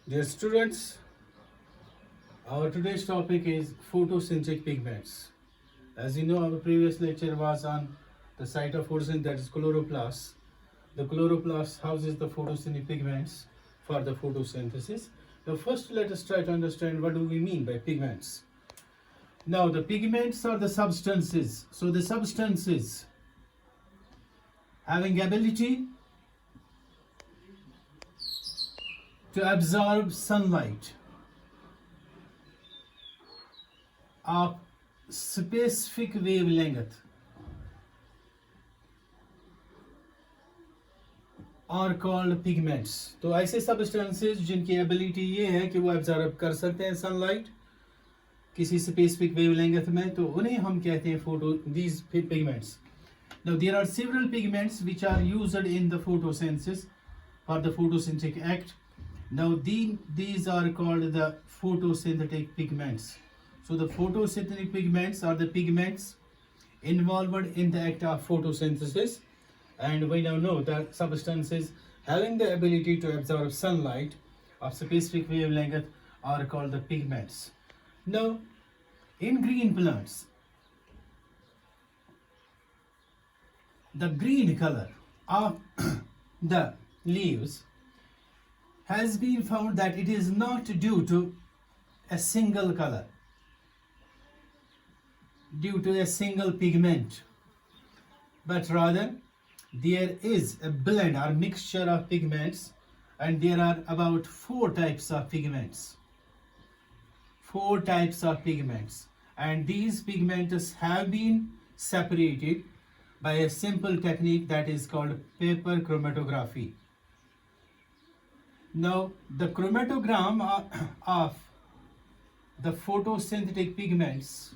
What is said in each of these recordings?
Dear students, our today's topic is photosynthetic pigments. As you know, our previous lecture was on the site of photosynthesis, that is chloroplast. The chloroplast houses the photosynthetic pigments for the photosynthesis. Now, first let us try to understand what do we mean by pigments. Now, the pigments are the substances. So, the substances having ability to absorb sunlight of specific wavelength are called pigments. तो ऐसे substances जिनकी ability ये है कि वो absorb कर सकते हैं sunlight किसी specific wavelength में, तो उन्हें हम कहते हैं these pigments. Now there are several pigments which are used in the photosynthesis or the photosynthetic act. Now these are called the photosynthetic pigments. So the photosynthetic pigments are the pigments involved in the act of photosynthesis, and we now know that substances having the ability to absorb sunlight of specific wavelength are called the pigments. Now in green plants, the green color of the leaves has been found that it is not due to a single color, due to a single pigment, but rather there is a blend or mixture of pigments, and there are about four types of pigments. Four types of pigments, and these pigments have been separated by a simple technique that is called paper chromatography. Now, the chromatogram of the photosynthetic pigments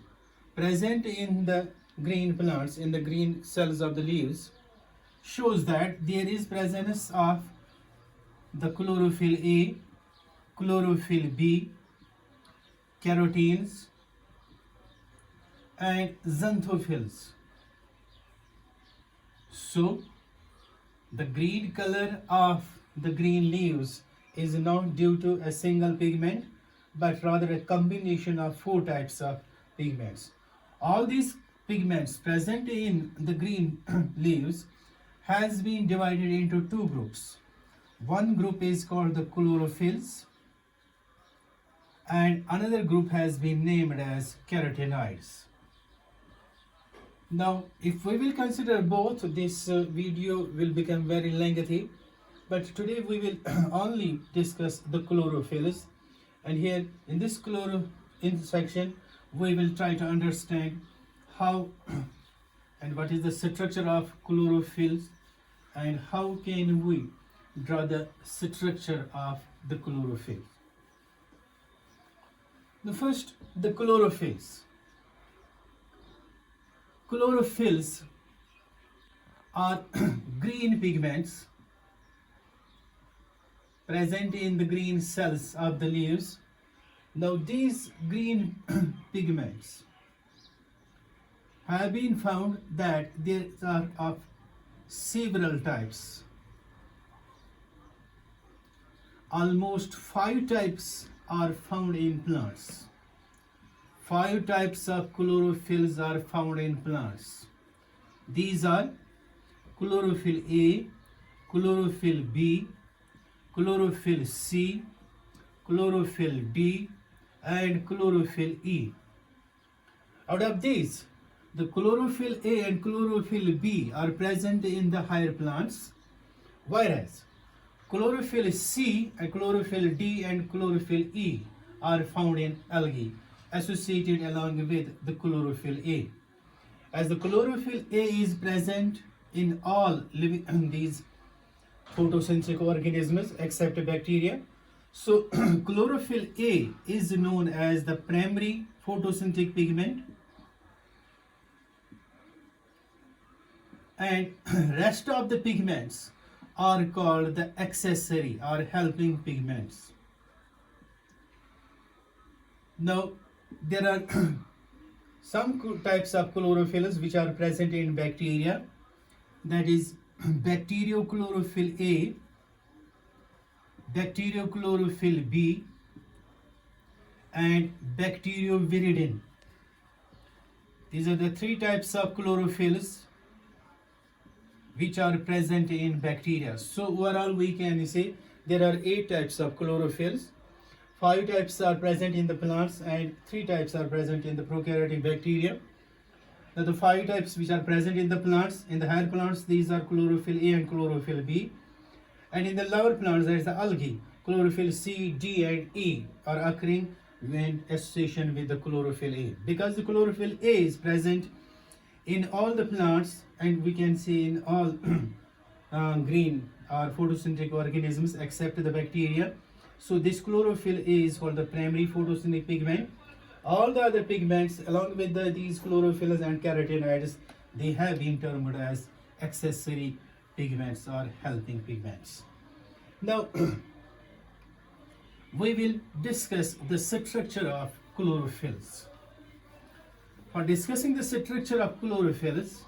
present in the green plants, in the green cells of the leaves, shows that there is presence of the chlorophyll A, chlorophyll B, carotenes, and xanthophylls. So, the green color of the green leaves is not due to a single pigment, but rather a combination of four types of pigments. All these pigments present in the green leaves has been divided into two groups. One group is called the chlorophylls, and another group has been named as carotenoids. Now, if we will consider both, this video will become very lengthy, but today we will only discuss the chlorophylls, and here in this section we will try to understand how and what is the structure of chlorophylls and how can we draw the structure of the chlorophyll. The first, the chlorophylls. Chlorophylls are green pigments present in the green cells of the leaves. Now these green pigments have been found that there are of several types. Almost 5 types are found in plants. 5 types of chlorophylls are found in plants. These are chlorophyll A, chlorophyll B, chlorophyll C, chlorophyll D, and chlorophyll E. Out of these, the chlorophyll A and chlorophyll B are present in the higher plants, whereas chlorophyll C and chlorophyll D and chlorophyll E are found in algae associated along with the chlorophyll A. As the chlorophyll A is present in all living these photosynthetic organisms except bacteria, so chlorophyll A is known as the primary photosynthetic pigment, and rest of the pigments are called the accessory or helping pigments. Now there are some types of chlorophylls which are present in bacteria, that is bacteriochlorophyll A, bacteriochlorophyll B, and bacterioviridin. These are the three types of chlorophylls which are present in bacteria. So overall we can say there are 8 types of chlorophylls. 5 types are present in the plants and 3 types are present in the prokaryotic bacteria. Now the 5 types which are present in the plants, in the higher plants, these are chlorophyll A and chlorophyll B. And in the lower plants, there is the algae, chlorophyll C, D and E are occurring when association with the chlorophyll A. Because the chlorophyll A is present in all the plants and we can see in all green or photosynthetic organisms except the bacteria. So this chlorophyll A is called the primary photosynthetic pigment. All the other pigments along with these chlorophylls and carotenoids, they have been termed as accessory pigments or helping pigments. Now we will discuss the structure of chlorophylls. For discussing the structure of chlorophylls,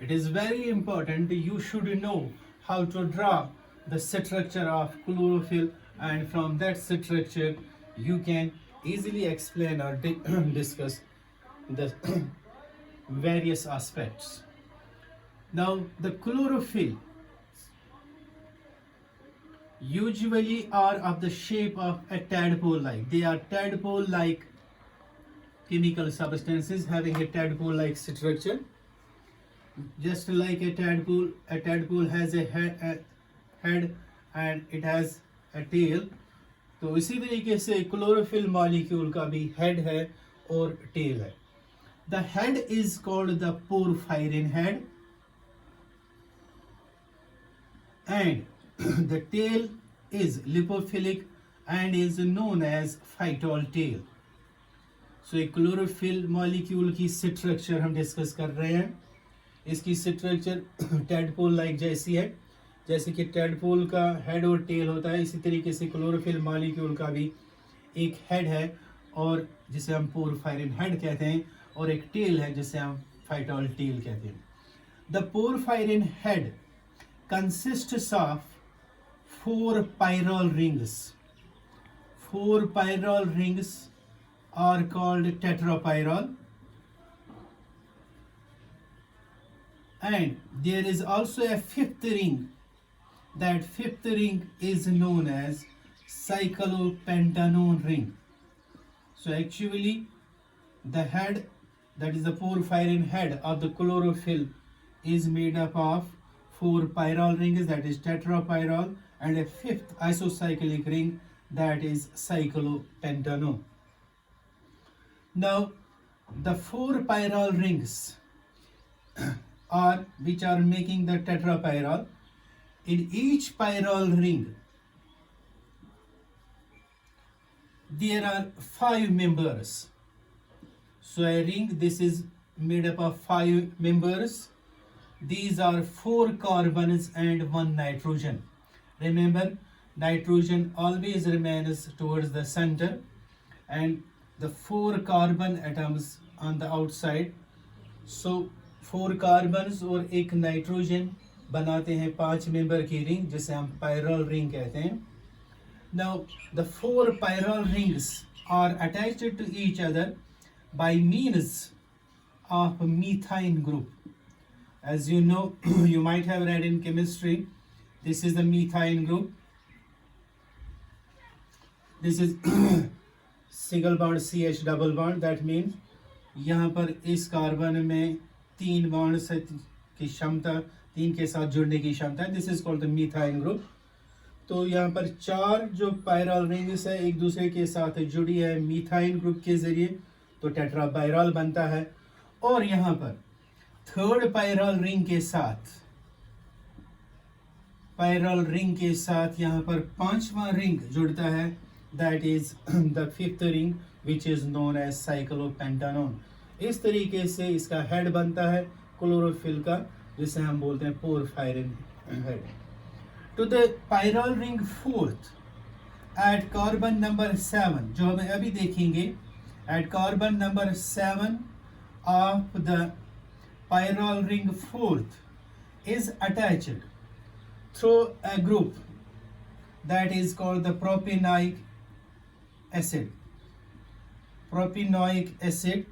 it is very important you should know how to draw the structure of chlorophyll, and from that structure you can easily explain or discuss the various aspects. Now the chlorophyll usually are of the shape of a tadpole-like. They are tadpole-like chemical substances having a tadpole-like structure. Just like a tadpole has a head and it has a tail. तो इसी तरीके से chlorophyll molecule का भी head है और tell है. The head is called the porphyrin head and the tail is lipophilic and is known as phytol tail. So एक क्लोरोफिल मॉलिक्यूल की स्ट्रक्चर हम डिस्कस कर रहे हैं. इसकी स्ट्रक्चर टैडपोल लाइक जैसी है, जैसे कि टैडपोल का हेड और टेल होता है, इसी तरीके से क्लोरोफिल मॉलिक्यूल का भी एक हेड है और जिसे हम पोरफायरिन हेड कहते हैं, और एक टेल है जिसे हम फाइटोल टेल कहते हैं. The porphyrin head consists of 4 pyrrole rings. 4 pyrrole rings are called tetrapyrrole, and there is also a 5th ring. That 5th ring is known as cyclopentanone ring. So actually the head, that is the porphyrin head of the chlorophyll, is made up of 4 pyrrole rings, that is tetrapyrrole, and a 5th isocyclic ring, that is cyclopentanone. Now the 4 pyrrole rings are which are making the tetrapyrrole. In each pyrrole ring there are 5 members. So a ring, this is made up of 5 members. These are 4 carbons and 1 nitrogen. Remember, nitrogen always remains towards the center and the 4 carbon atoms on the outside. So 4 carbons और एक nitrogen बनाते हैं 5 member की ring, जिसे हम पायरल ring कहते हैं. Now the 4 pyrrole rings are attached to each other by means of methane group. As you know, you might have read in chemistry, this is the methane group. This is single bond CH double bond. That means यहाँ पर इस carbon में 3 bond से की क्षमता, 3 के साथ जुड़ने की क्षमता है. This is called the methine group. तो यहाँ पर 4 जो पायरल रिंग्स है एक दूसरे के साथ जुड़ी है मीथाइन ग्रुप के जरिए, तो टेट्रापायरल बनता है. और यहाँ पर 3rd पायरल रिंग के साथ यहाँ पर 5वां रिंग जुड़ता है, that is the 5th ring which is known as cyclopentanone. इस तरीके से इसका हेड बनता है क्लोरोफिल का, जिसे हम बोलते हैं porphyrin head. To the pyrrole ring 4th at carbon number 7, जो हमें अभी देखेंगे, at carbon number 7 of the pyrrole ring 4th is attached through a group that is called the propanoic acid. Propanoic acid.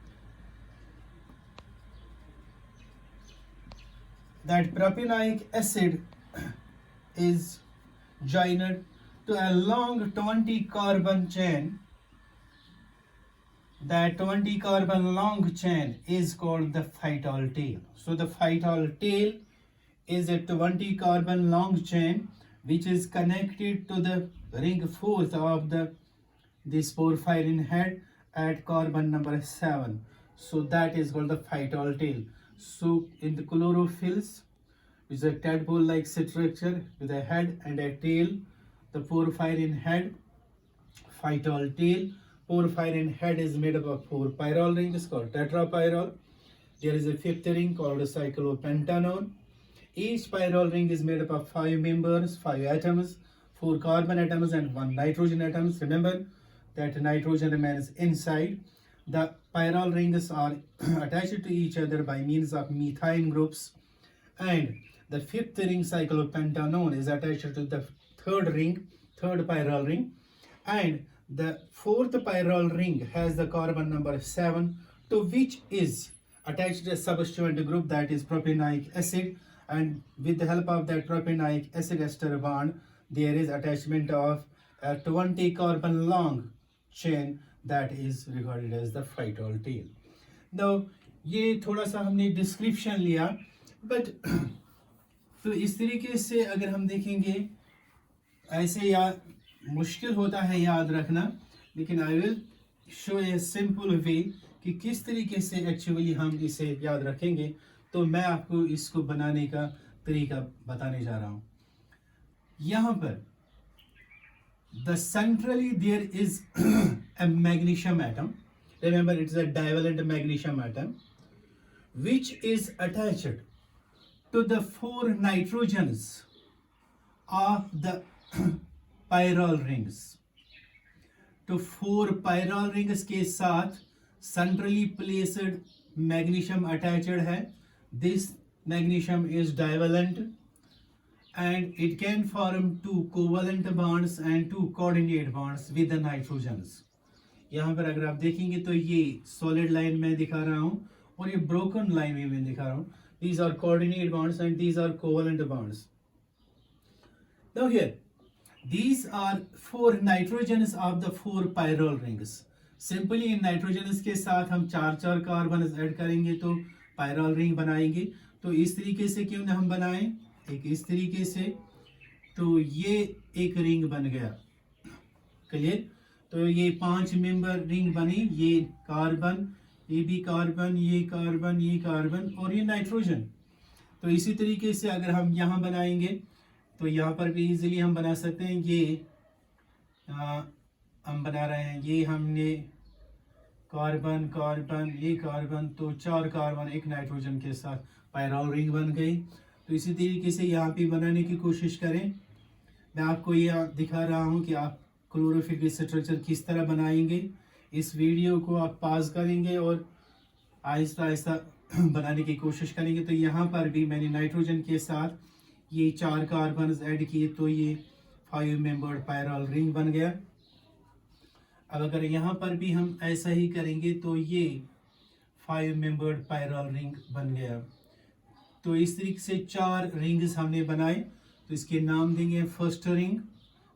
That propanoic acid is joined to a long 20 carbon chain. That 20 carbon long chain is called the phytol tail. So the phytol tail is a 20 carbon long chain which is connected to the ring 4th of this porphyrin head at carbon number 7. So that is called the phytol tail. So in the chlorophylls, which is a tadpole-like structure with a head and a tail, the porphyrin head, phytol tail. Porphyrin head is made up of 4 pyrrole rings called tetrapyrrole. There is a 5th ring called cyclopentanone. Each pyrrole ring is made up of 5 members, 5 atoms, 4 carbon atoms and 1 nitrogen atoms. Remember that nitrogen remains inside. The pyrrole rings are attached to each other by means of methine groups, and the 5th ring cyclopentanone is attached to the 3rd pyrrole ring, and the 4th pyrrole ring has the carbon number 7, to which is attached a substituent group, that is propanoic acid, and with the help of that propanoic acid ester bond there is attachment of a 20 carbon long chain that is regarded as the phytol tail. Now ये थोड़ा सा हमने description लिया, but तो इस तरीके से अगर हम देखेंगे ऐसे या मुश्किल होता है याद रखना, लेकिन I will show a simple way कि किस तरीके से एक्चुअली हम इसे याद रखेंगे. तो मैं आपको इसको बनाने का तरीका बताने जा रहा हूँ. यहाँ पर the centrally there is a magnesium atom. Remember, it is a divalent magnesium atom which is attached to the 4 nitrogens of the pyrrole rings. तो 4 pyrrole rings के साथ centrally placed magnesium attached है. This magnesium is divalent and it can form 2 covalent bonds and 2 coordinate bonds with the nitrogens. यहाँ पर अगर आप देखेंगे तो ये solid line में दिखा रहा हूँ और ये broken line में मैं दिखा रहा हूँ. These are coordinate bonds and these are covalent bonds. Now here, these are 4 nitrogens of the 4 pyrrole rings. Simply in nitrogens के साथ हम 4 कार्बन ऐड करेंगे तो pyrrole ring बनाएंगे. तो इस तरीके से क्यों ना हम बनाएं, एक इस तरीके से, तो ये एक रिंग बन गया. क्लियर. तो ये 5 मेंबर रिंग बनी. ये कार्बन, ये भी कार्बन, ये कार्बन, ये कार्बन और ये नाइट्रोजन. तो इसी तरीके से अगर हम यहाँ बनाएंगे तो यहाँ पर भी इजीली हम बना सकते हैं. ये हम बना रहे हैं, ये हमने कार्बन कार्बन ये कार्बन, तो 4 कार्बन एक नाइट्रोजन के साथ पायरोल रिंग बन गई. तो इसी तरीके से यहाँ पे बनाने की कोशिश करें. मैं आपको ये दिखा रहा हूँ कि आप क्लोरोफिल की स्ट्रक्चर किस तरह बनाएंगे. इस वीडियो को आप पॉज करेंगे और आहिस्ता आहिस्ता बनाने की कोशिश करेंगे. तो यहाँ पर भी मैंने नाइट्रोजन के साथ ये 4 कार्बन ऐड किए तो ये 5 मेंबर्ड पायरोल रिंग बन गया. अब अगर यहाँ पर भी हम ऐसा ही करेंगे तो ये 5 मेंबर्ड पायरोल रिंग बन गया. तो इस तरीके से 4 रिंग्स हमने बनाए. तो इसके नाम देंगे first ring,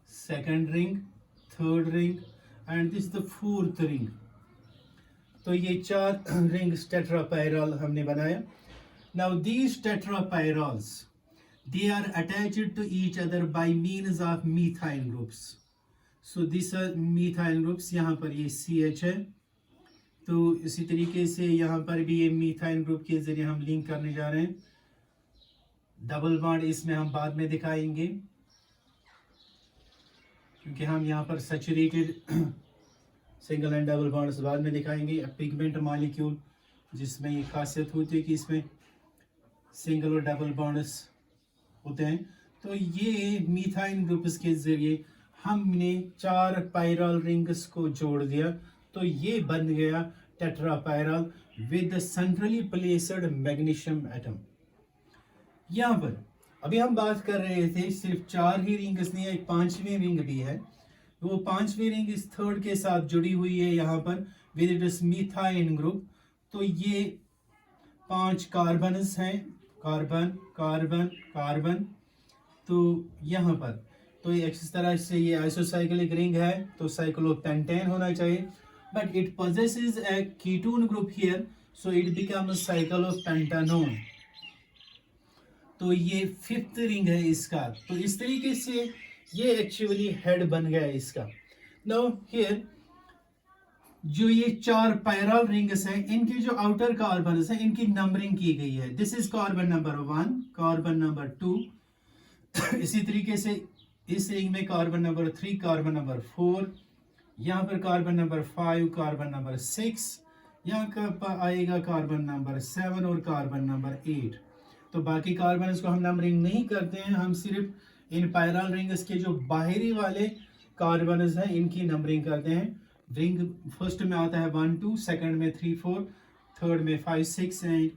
second ring, third ring and this the 4th ring. तो ये 4 रिंग्स टेट्रापायरल हमने बनाया. Now these tetrapyrroles they are attached to each other by means of methane groups. So these are methane groups. यहाँ पर ये CH है. तो इसी तरीके से यहाँ पर भी ये मीथाइन ग्रुप के जरिए हम लिंक करने जा रहे हैं. डबल बॉन्ड इसमें हम बाद में दिखाएंगे क्योंकि हम यहाँ पर saturated single and double bonds बाद में दिखाएंगे. पिगमेंट मॉलिक्यूल जिसमें ये खासियत होती है कि इसमें सिंगल और डबल बॉन्ड्स होते हैं. तो ये मीथाइन ग्रुप्स के जरिए हमने 4 पायरोल रिंग्स को जोड़ दिया. तो ये बन गया tetrapyrrole with the centrally placed magnesium atom. यहाँ पर अभी हम बात कर रहे थे सिर्फ 4 ही रिंग्स नहीं है, एक 5वीं रिंग भी है। वो 5वीं रिंग इस थर्ड के साथ जुड़ी हुई है यहाँ पर with it is methine group. तो ये 5 कार्बन्स हैं, कार्बन कार्बन कार्बन। तो यहाँ पर तो ये इस तरह से ये आइसोसाइक्लिक रिंग है, तो साइक्लोपेंटेन होना चाहिए, but it possesses a ketone group here, so it becomes cyclopentanone। तो ये 5th रिंग है इसका। तो इस तरीके से ये एक्चुअली हेड बन गया इसका। नाउ हियर जो ये 4 पैरल रिंग्स हैं, इनके जो आउटर कार्बन्स हैं इनकी नंबरिंग की गई है। This is carbon number 1, carbon number 2। इसी तरीके से इस रिंग में कार्बन नंबर 3, कार्बन नंबर 4, यहाँ पर कार्बन नंबर 5, कार्बन नंबर 6, यहाँ पर आएगा कार्बन नंबर 7 और कार्बन नंबर 8। तो बाकी कार्बन को हम नंबरिंग नहीं करते हैं, हम सिर्फ इन पैरल रिंग्स के जो बाहरी वाले कार्बन हैं इनकी नंबरिंग करते हैं। रिंग फर्स्ट में आता है 1 2, सेकंड में 3 4, थर्ड में 5 6 एंड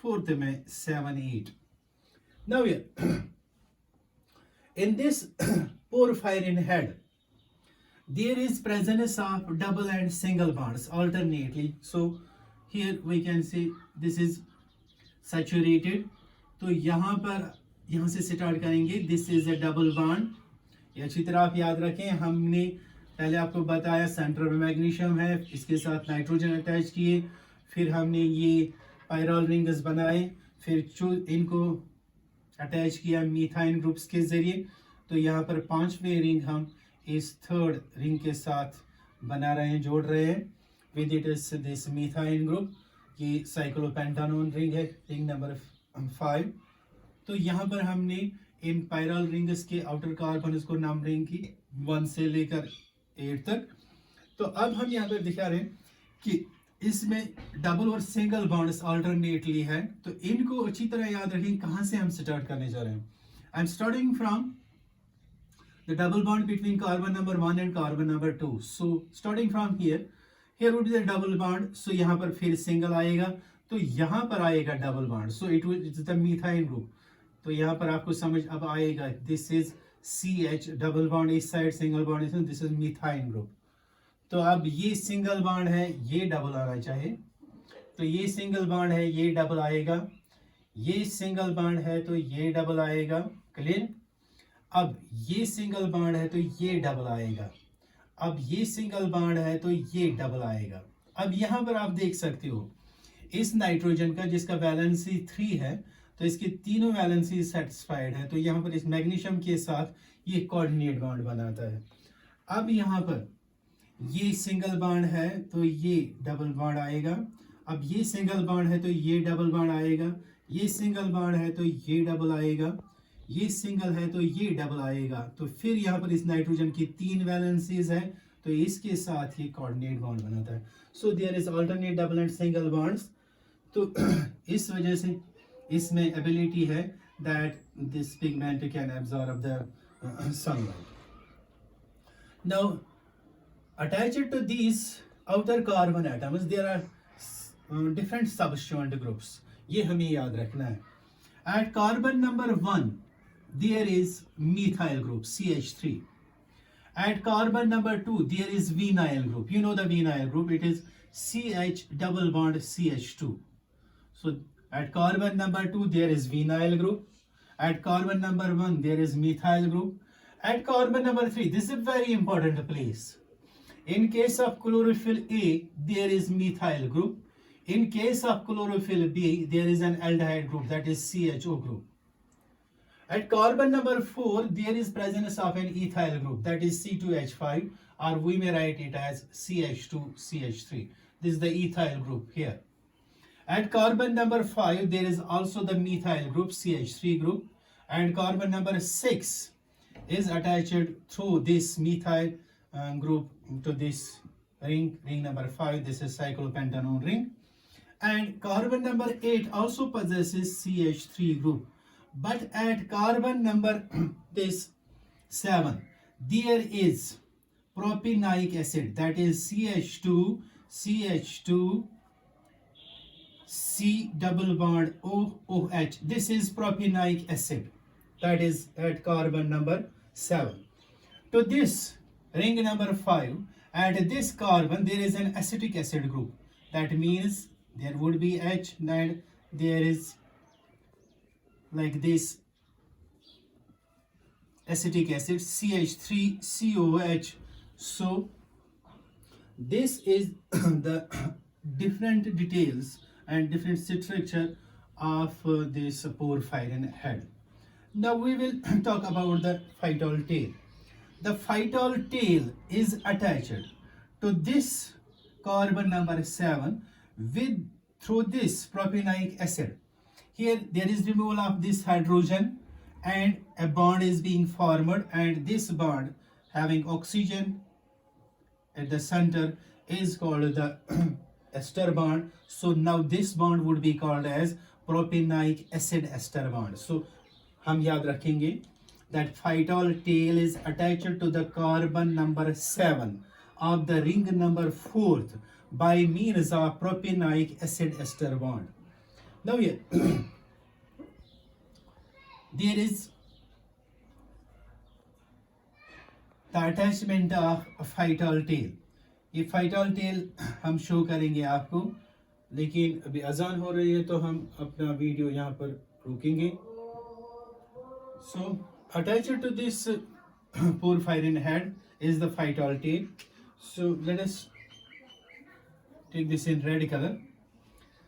फोर्थ में 7 8। Now in this porphyrin head there is presence of double and single bonds alternately, so here we can see this is saturated। तो यहाँ से स्टार्ट करेंगे, this is a double bond. ये अच्छी तरह आप याद रखें, हमने पहले आपको बताया सेंटर में मैग्नीशियम है, इसके साथ नाइट्रोजन अटैच किए, फिर हमने ये पायरल रिंग्स बनाए, फिर इनको अटैच किया मीथाइन ग्रुप्स के जरिए। तो यहाँ पर 5वें रिंग हम इस थर्ड रिंग के साथ बना रहे हैं, जोड़ रहे हैं with it is this methine group. ये साइक्लोपेंटानोन रिंग है, रिंग नंबर 5। तो यहाँ पर हमने इन पायरल रिंग्स के आउटर कार्बन को नंबरिंग की 1 से लेकर 8 तक। तो अब हम यहाँ पर दिखा रहे हैं कि इसमें डबल और सिंगल बॉन्ड्स अल्टरनेटली है। तो इनको अच्छी तरह याद रखें, कहाँ से हम स्टार्ट करने जा रहे हैं। I am starting from the double bond between carbon number 1 and carbon number 2। So starting from here would be the double bond. So यहाँ पर फिर सिंगल आएगा, तो यहाँ पर आएगा double bond, so it is the methine group. तो यहाँ पर आपको समझ अब आएगा, this is CH double bond इस साइड, सिंगल बॉन्ड इस, दिस इज मीथाइन ग्रुप। तो अब ये सिंगल बॉन्ड है, ये डबल आना चाहिए, तो ये सिंगल बॉन्ड है, ये डबल आएगा, ये सिंगल बॉन्ड है तो ये डबल आएगा। क्लियर? अब ये सिंगल बॉन्ड है तो ये डबल आएगा, अब ये सिंगल बॉन्ड है तो ये डबल आएगा। अब यहाँ पर आप देख सकते हो इस नाइट्रोजन का जिसका वैलेंसी 3 है, तो इसकी तीनों वैलेंसी सेटिस्फाइड है, तो यहाँ पर इस मैग्नीशियम के साथ ये कोऑर्डिनेट बॉन्ड बनाता है। अब यहाँ पर ये सिंगल बॉन्ड है तो ये डबल बॉन्ड आएगा, अब ये सिंगल बॉन्ड है तो ये डबल बॉन्ड आएगा, ये सिंगल बॉन्ड है तो ये डबल आएगा, ये सिंगल है तो ये डबल आएगा। तो फिर यहाँ पर इस नाइट्रोजन की 3 वैलेंसीज है, तो इसके साथ ये कोऑर्डिनेट बॉन्ड बनाता है। So there is alternate double and single bonds. तो इस वजह से इसमें एबिलिटी है that this pigment can absorb the sunlight. Now attached to these outer carbon atoms there are different substituent groups, ये हमें याद रखना है। at carbon number 1 there is methyl group CH3, at carbon number 2 there is vinyl group, you know the vinyl group, it is CH double bond CH2। so at carbon number 2 there is vinyl group, at carbon number 1 there is methyl group, at carbon number 3 this is a very important place. In case of chlorophyll A, there is methyl group. In case of chlorophyll B, there is an aldehyde group, that is CHO group. At carbon number 4, there is presence of an ethyl group, that is C2H5, or we may write it as CH2CH3. This is the ethyl group here. At carbon number 5, there is also the methyl group, CH3 group, and carbon number 6 is attached through this methyl group to this ring number 5, this is cyclopentanone ring, and carbon number 8 also possesses CH3 group, but at carbon number this 7 there is propanoic acid, that is CH2 C double bond OH, this is propanoic acid, that is at carbon number 7. To this ring number 5, at this carbon there is an acetic acid group. That means there would be H and there is like this acetic acid CH3COH. So this is the different details and different structure of this porphyrin head. Now we will talk about the phytol tail. The phytol tail is attached to this carbon number 7 with through this propionic acid. Here there is removal of this hydrogen and a bond is being formed, and this bond having oxygen at the center is called the ester bond. So now this bond would be called as propionic acid ester bond. So हम याद रखेंगे that phytol tail is attached to the carbon number 7 of the ring number 4th by means of propionic acid ester bond. Now here there is the attachment of phytol tail. ये phytol tail हम show करेंगे आपको, लेकिन अभी अजान हो रही है तो हम अपना वीडियो यहाँ पर रोकेंगे. So attached to this porphyrin head is the phytol tail. So let us take this in red color.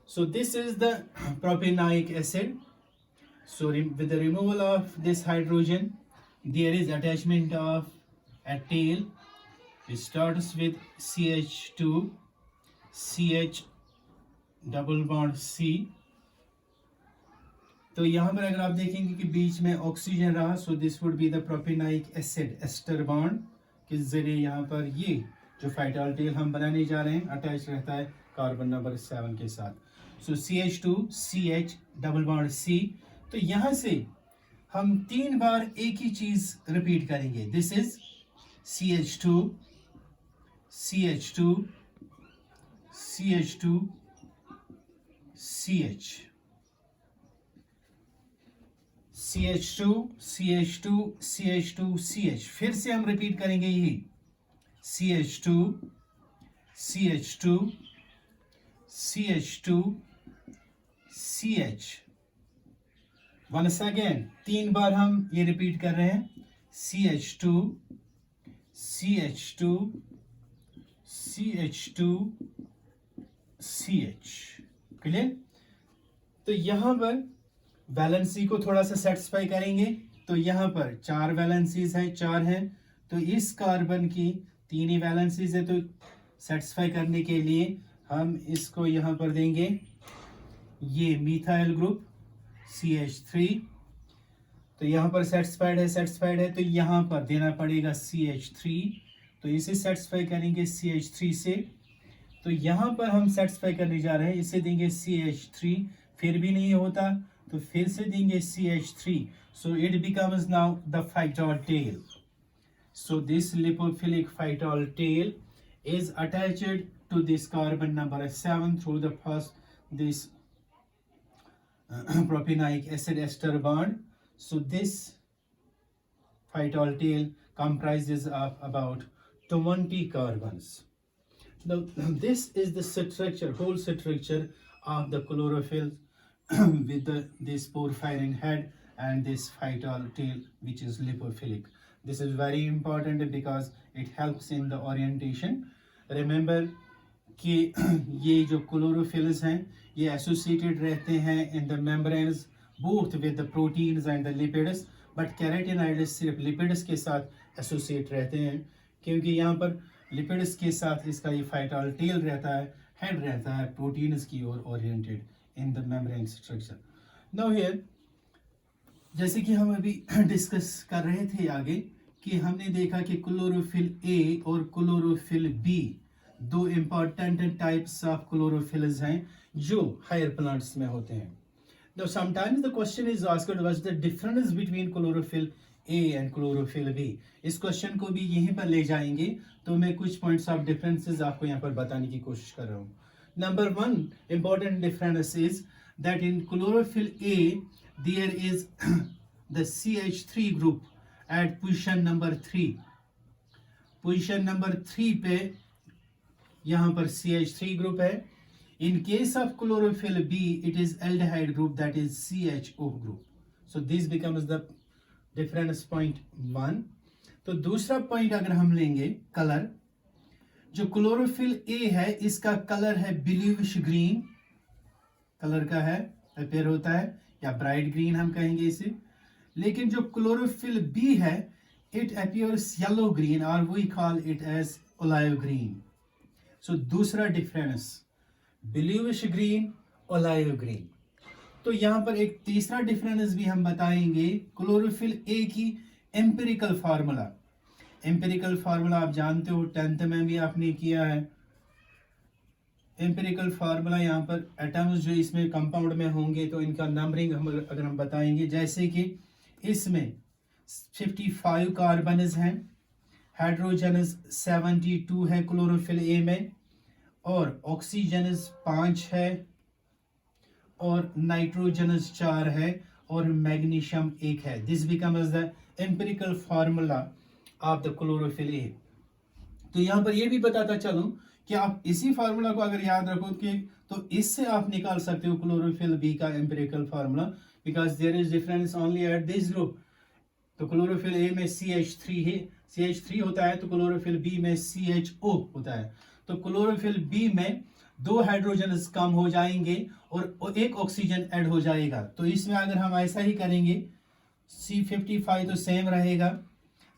So this is the propionic acid. So with the removal of this hydrogen, there is attachment of a tail. It starts with CH2, CH double bond C. तो यहाँ पर अगर आप देखेंगे कि बीच में oxygen रहा, so this would be the propionic acid ester bond के जरिए यहाँ पर ये जो phytol tail हम बनाने जा रहे हैं अटैच रहता है कार्बन नंबर 7 के साथ. सो CH2 CH double bond C. तो यहाँ से हम 3 बार एक ही चीज रिपीट करेंगे. This is CH2 CH2 CH2 CH CH2 CH2 CH2 CH. फिर से हम रिपीट करेंगे यही CH2 CH2 CH2 CH. Once again 3 बार हम ये रिपीट कर रहे हैं CH2 CH2 CH2 CH. Clear. तो यहां पर वैलेंसी को थोड़ा सा सेटिस्फाई करेंगे. तो यहाँ पर 4 वैलेंसीज हैं, 4 हैं. तो इस कार्बन की 3 ही वैलेंसीज है, तो सेटिस्फाई करने के लिए हम इसको यहाँ पर देंगे ये मिथाइल ग्रुप CH3. तो यहाँ पर सेटिस्फाइड है तो यहाँ पर देना पड़ेगा CH3. तो इसे सेटिस्फाई करेंगे CH3 से. तो यहाँ पर हम सेटिस्फाई करने जा रहे हैं, इसे देंगे CH3. फिर भी नहीं होता तो फिर से देंगे CH3. So it becomes now the phytol tail. So this lipophilic phytol tail is attached to this carbon number 7 through the first this propionic acid ester bond. So this phytol tail comprises of about 20 carbons. Now this is the structure, whole structure of the chlorophyll with this porphyrin head and this phytol tail, which is lipophilic. This is very important because it helps in the orientation. Remember कि ये जो chlorophylls हैं ये associated रहते हैं in the membranes both with the proteins and the lipids, but carotenoids सिर्फ lipids के साथ associate रहते हैं, क्योंकि यहाँ पर lipids के साथ इसका ये phytol tail रहता है, head रहता है proteins की ओर oriented in the membrane structure. Now here जैसे कि हम अभी डिस्कस कर रहे थे आगे कि हमने देखा कि क्लोरोफिल ए और chlorophyll B 2 important types of chlorophylls हैं जो हायर प्लांट्स में होते हैं. Now sometimes the question is asked what's the difference between chlorophyll A and chlorophyll B. इस क्वेश्चन को भी यहीं पर ले जाएंगे, तो मैं कुछ पॉइंट्स ऑफ डिफरेंसेस आपको यहाँ पर बताने की कोशिश कर रहा हूँ. Number 1 important difference is that in chlorophyll A there is the CH3 group at position number 3. Position number 3 पे यहाँ पर CH3 ग्रुप है. In case of chlorophyll B, it is aldehyde group, that is CHO group. So this becomes the difference point 1. तो दूसरा point अगर हम लेंगे colour, जो क्लोरोफिल A है इसका कलर है ब्लूइश ग्रीन कलर का है, अपेयर होता है, या ब्राइट ग्रीन हम कहेंगे इसे. लेकिन जो क्लोरोफिल B है it appears yellow green or we call it as olive green. So दूसरा difference bluish green olive green. तो यहाँ पर एक तीसरा डिफरेंस भी हम बताएंगे क्लोरोफिल ए की एम्पिरिकल फार्मूला. एम्पिरिकल फार्मूला आप जानते हो, 10th में भी आपने किया है. एम्पिरिकल फार्मूला यहाँ पर एटम्स जो इसमें कंपाउंड में होंगे तो इनका नंबरिंग अगर हम बताएंगे, जैसे कि इसमें 55 कार्बन्स हैं, हाइड्रोजनस 72 है क्लोरोफिल ए में, और ऑक्सीजनस 5 है, और नाइट्रोजनस 4 है, और मैग्नीशियम 1 है. This becomes the empirical formula of the chlorophyll A. तो यहाँ पर ये भी बताता चलूं कि आप इसी फार्मूला को अगर याद रखो कि तो इससे आप निकाल सकते हो क्लोरोफिल बी का empirical formula, because there is difference only at this group. तो क्लोरोफिल ए में CH3 है, CH3 होता है, तो क्लोरोफिल बी में CHO होता है. तो क्लोरोफिल बी में 2 हाइड्रोजन कम हो जाएंगे और 1 ऑक्सीजन ऐड हो जाएगा. तो इसमें अगर हम ऐसा ही करेंगे, C55 तो सेम रहेगा,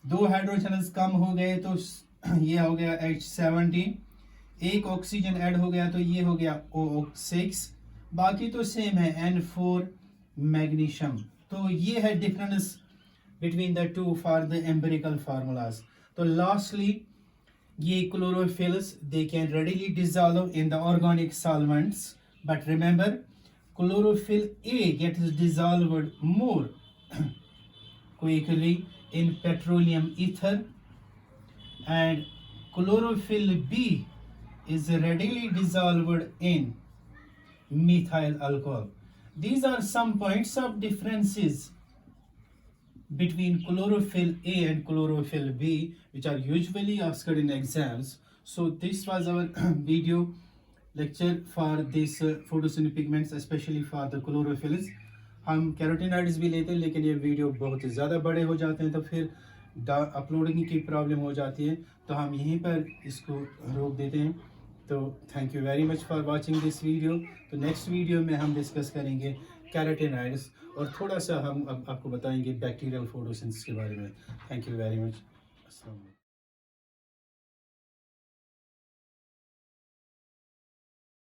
2 हाइड्रोजन कम हो गए तो ये हो गया H17, 1 ऑक्सीजन ऐड हो गया तो ये हो गया O6, बाकी तो सेम है N4 मैग्नीशियम. तो ये है difference between the two for the empirical formulas. So lastly, ye chlorophylls, they can readily dissolve in the organic solvents, but remember chlorophyll A gets dissolved more quickly in petroleum ether, and chlorophyll B is readily dissolved in methyl alcohol. These are some points of differences between chlorophyll A and chlorophyll B, which are usually asked in exams. So this was our video lecture for this photosynthetic pigments, especially for the chlorophylls. हम carotenoids भी लेते हैं, लेकिन ये video बहुत ज़्यादा बड़े हो जाते हैं तो फिर अपलोडिंग की प्रॉब्लम हो जाती है, तो हम यहीं पर इसको रोक देते हैं. तो thank you very much for watching this video. तो नेक्स्ट वीडियो में हम डिस्कस करेंगे कैरोटीनॉइड्स और थोड़ा सा हम अब आपको बताएंगे बैक्टीरियल फोटोसिंथेसिस के बारे में. Thank you very much. अस्सलाम वालेकुम.